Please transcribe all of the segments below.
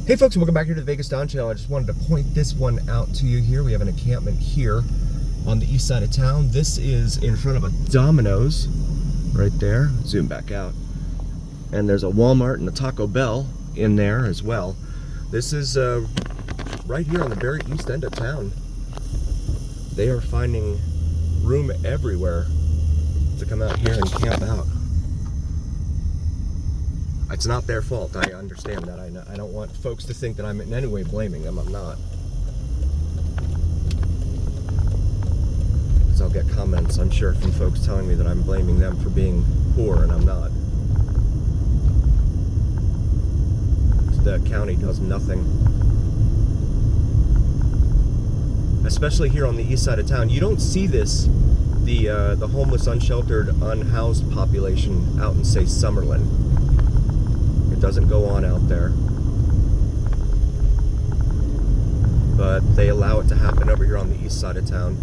Hey folks, and welcome back here to the Vegas Don Channel. I just wanted to point this one out to you here. We have an encampment here on the east side of town. This is in front of a Domino's right there. Zoom back out. And there's a Walmart and a Taco Bell in there as well. This is right here on the very east end of town. They are finding room everywhere to come out here and camp out. It's not their fault. I understand that. I don't want folks to think that I'm in any way blaming them. I'm not. Because I'll get comments, I'm sure, from folks telling me that I'm blaming them for being poor, and I'm not. The county does nothing. Especially here on the east side of town. You don't see this, the homeless, unsheltered, unhoused population out in, say, Summerlin. It doesn't go on out there. But they allow it to happen over here on the east side of town.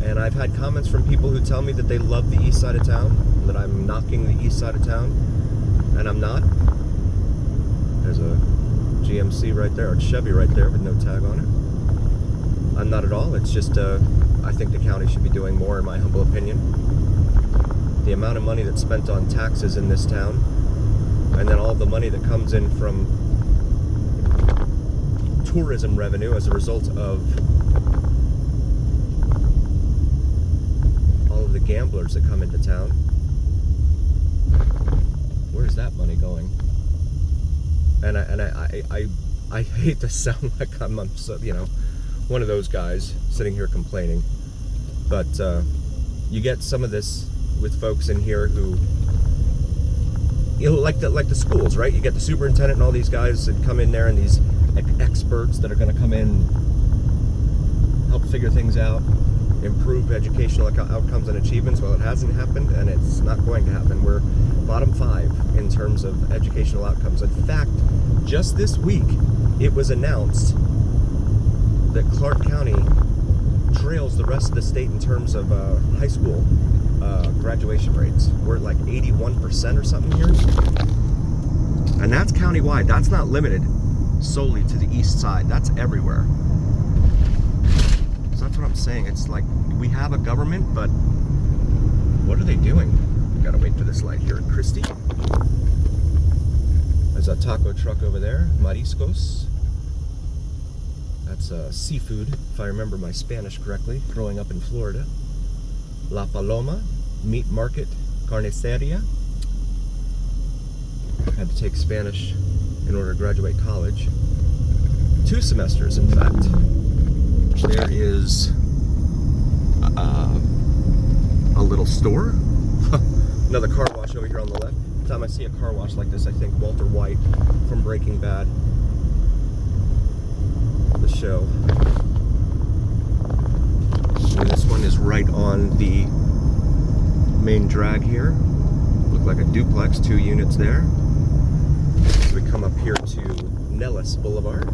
And I've had comments from people who tell me that they love the east side of town, that I'm knocking the east side of town, and I'm not. There's a GMC right there, or Chevy right there with no tag on it. I'm not at all. It's just, I think the county should be doing more, in my humble opinion. The amount of money that's spent on taxes in this town, and then all the money that comes in from tourism revenue as a result of all of the gamblers that come into town. Where's that money going? And I hate to sound like I'm so, you know, one of those guys sitting here complaining, but you get some of this with folks in here who, you know, like the schools, right? You get the superintendent and all these guys that come in there, and these experts that are going to come in, help figure things out, improve educational outcomes and achievements. Well, it hasn't happened, and it's not going to happen. We're bottom 5 in terms of educational outcomes. In fact, just this week, it was announced that Clark County trails the rest of the state in terms of high school graduation rates. We're at like 81% or something here. And that's countywide. That's not limited solely to the east side. That's everywhere. So that's what I'm saying. It's like we have a government, but what are they doing? We gotta wait for this light here at Christie. There's a taco truck over there, Mariscos. That's seafood, if I remember my Spanish correctly, growing up in Florida. La Paloma, Meat Market, Carniceria. Had to take Spanish in order to graduate college. 2 semesters, in fact. There is a little store. Another car wash over here on the left. Every time I see a car wash like this, I think Walter White from Breaking Bad. The show. And this one is right on the main drag here. Look like a duplex, 2 units there. So we come up here to Nellis Boulevard.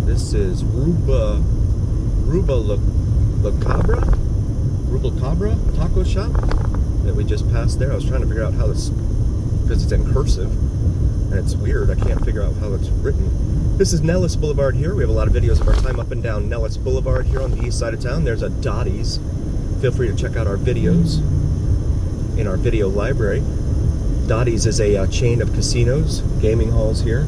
This is Ruba La Cabra taco shop that we just passed there. I was trying to figure out how this, because it's in cursive and it's weird, I can't figure out how it's written. This is Nellis Boulevard here. We have a lot of videos of our time up and down Nellis Boulevard here on the east side of town. There's a Dottie's. Feel free to check out our videos in our video library. Dottie's is a chain of casinos, gaming halls here.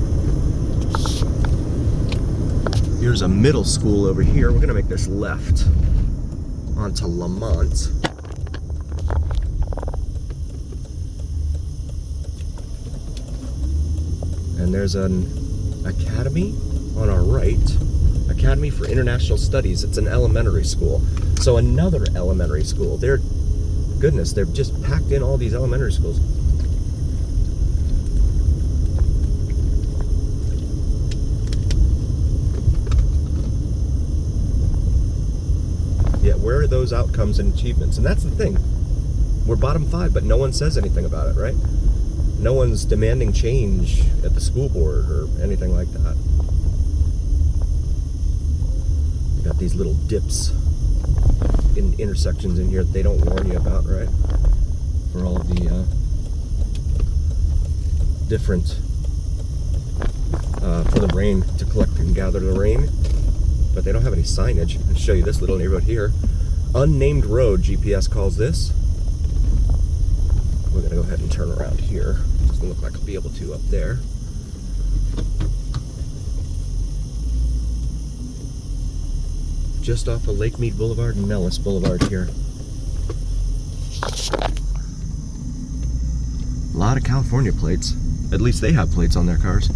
Here's a middle school over here. We're gonna make this left onto Lamont. And there's an academy on our right, Academy for International Studies. It's an elementary school. So another elementary school. They've just packed in all these elementary schools. Yeah, where are those outcomes and achievements? And that's the thing. We're bottom 5, but no one says anything about it, right? No one's demanding change at the school board or anything like that. You got these little dips in intersections in here that they don't warn you about, right? For all of the different for the rain, to collect and gather the rain. But they don't have any signage. I'll show you this little neighborhood here. Unnamed road, GPS calls this. We're gonna go ahead and turn around here. Doesn't look like I'll be able to up there. Just off of Lake Mead Boulevard and Nellis Boulevard here. A lot of California plates. At least they have plates on their cars.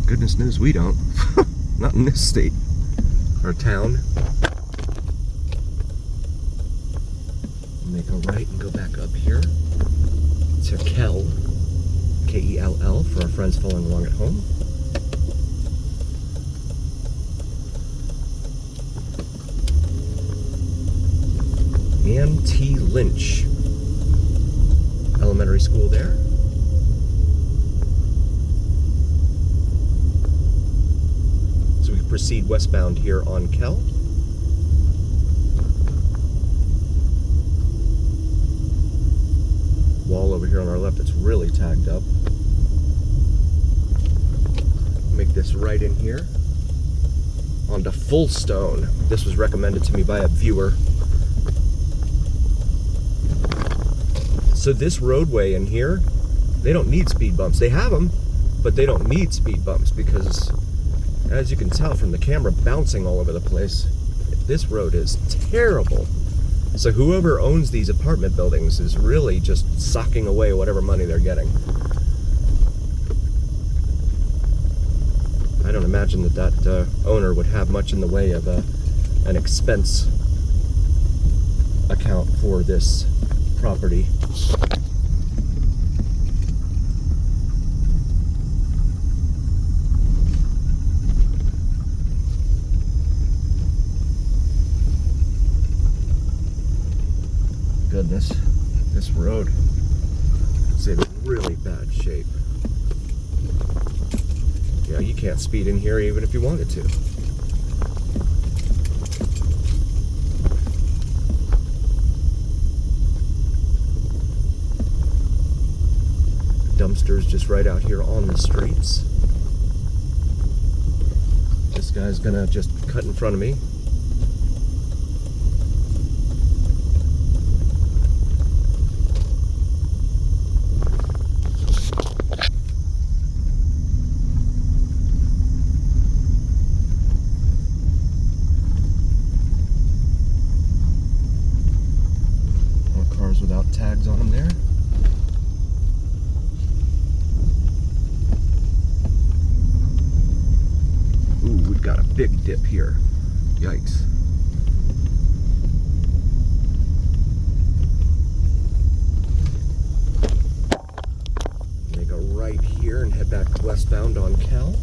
Goodness knows we don't. Not in this state or town. Make a right and go back up here to Kell, K-E-L-L, for our friends following along at home. Ann T. Lynch Elementary School there. So we proceed westbound here on Kell. Wall over here on our left that's really tagged up. Make this right in here onto Fullstone. This was recommended to me by a viewer. So this roadway in here, they don't need speed bumps. They have them, but they don't need speed bumps because, as you can tell from the camera bouncing all over the place, this road is terrible. So whoever owns these apartment buildings is really just socking away whatever money they're getting. I don't imagine that owner would have much in the way of an expense account for this property. Goodness, this road is in really bad shape. Yeah, you can't speed in here even if you wanted to. Dumpsters just right out here on the streets. This guy's gonna just cut in front of me. More cars without tags on them there. Got a big dip here. Yikes. Make a right here and head back westbound on Kell.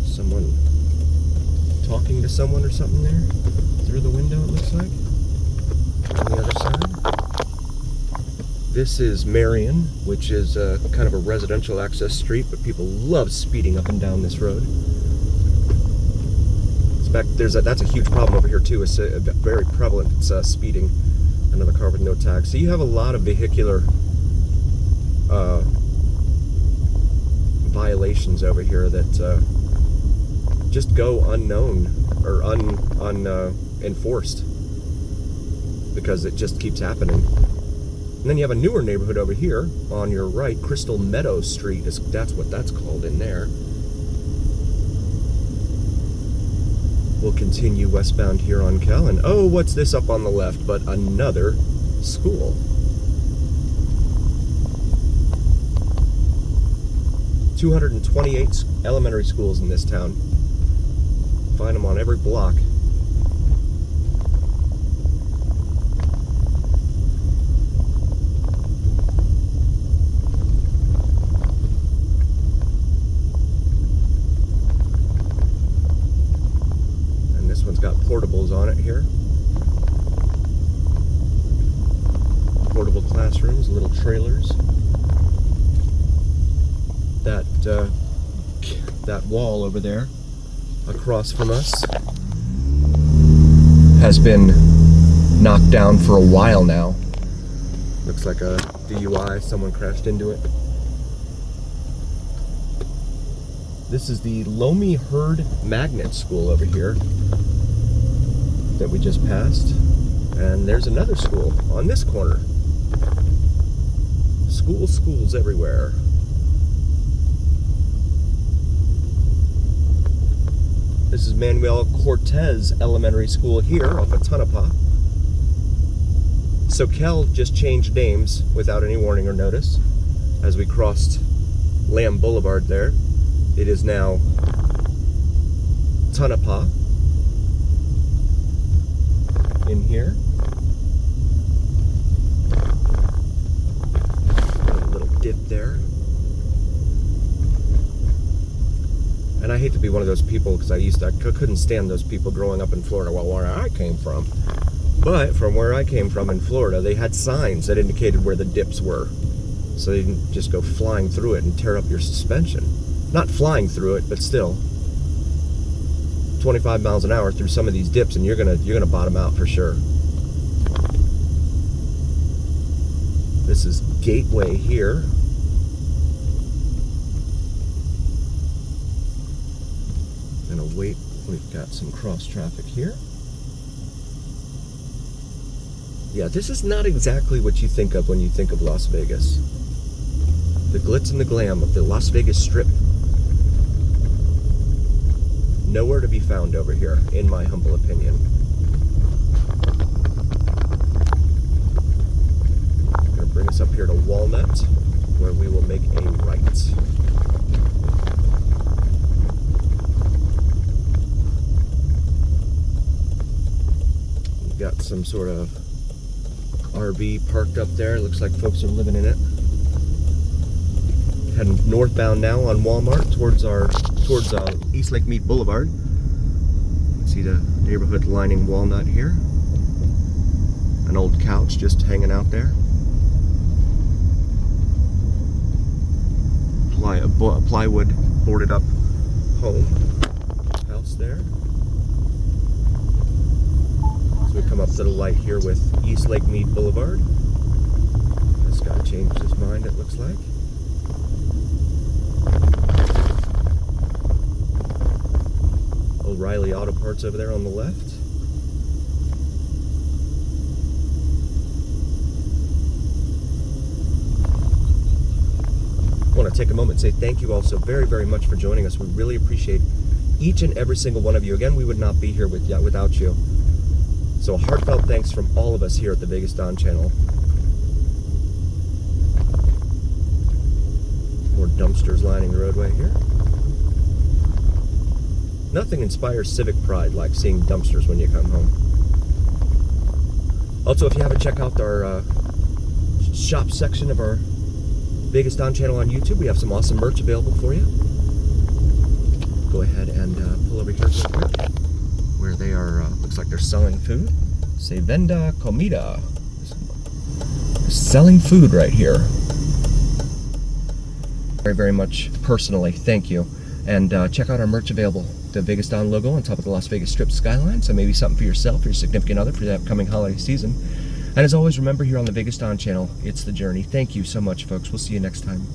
Someone talking to someone or something there through the window, it looks like. On the other side. This is Marion, which is kind of a residential access street, but people love speeding up and down this road. In fact, that's a huge problem over here too. It's very prevalent. It's speeding. Another car with no tag. So you have a lot of vehicular violations over here that just go unknown or unenforced because it just keeps happening. And then you have a newer neighborhood over here on your right, Crystal Meadow Street. That's what that's called in there. We'll continue westbound here on Kell. And oh, what's this up on the left but another school? $228 elementary schools in this town. Find them on every block. Got portables on it here. Portable classrooms, little trailers. That wall over there across from us has been knocked down for a while now. Looks like a DUI, someone crashed into it. This is the Loamy Herd Magnet School over here that we just passed. And there's another school on this corner. Schools everywhere. This is Manuel Cortez Elementary School here off of Tonopah. Soquel just changed names without any warning or notice as we crossed Lamb Boulevard there. It is now Tonopah in here. Got a little dip there. And I hate to be one of those people because I couldn't stand those people growing up in Florida, well, where I came from. But from where I came from in Florida, they had signs that indicated where the dips were. So you didn't just go flying through it and tear up your suspension. Not flying through it, but still. 25 miles an hour through some of these dips and you're gonna bottom out for sure. This is Gateway here. Gonna wait, we've got some cross traffic here. Yeah, this is not exactly what you think of when you think of Las Vegas. The glitz and the glam of the Las Vegas Strip. Nowhere to be found over here, in my humble opinion. I'm gonna bring us up here to Walnut, where we will make a right. We've got some sort of RV parked up there. Looks like folks are living in it. Heading northbound now on Walmart towards East Lake Mead Boulevard. See the neighborhood lining Walnut here. An old couch just hanging out there. Plywood boarded up home house there. So we come up to the light here with East Lake Mead Boulevard. This guy changed his mind, it looks like. O'Reilly Auto Parts over there on the left. I want to take a moment and say thank you all so very, very much for joining us. We really appreciate each and every single one of you. Again, we would not be here without you. So a heartfelt thanks from all of us here at the Vegas Don channel. More dumpsters lining the roadway here. Nothing inspires civic pride like seeing dumpsters when you come home. Also, if you haven't checked out our shop section of our Vegas Don channel on YouTube, we have some awesome merch available for you. Go ahead and pull over here real quick, where they are, looks like they're selling food. Se venda comida. They're selling food right here. Very, very much personally, thank you. And check out our merch available. The Vegas Don logo on top of the Las Vegas Strip skyline, so maybe something for yourself or your significant other for the upcoming holiday season. And as always, remember here on the Vegas Don channel, it's the journey. Thank you so much, folks. We'll see you next time.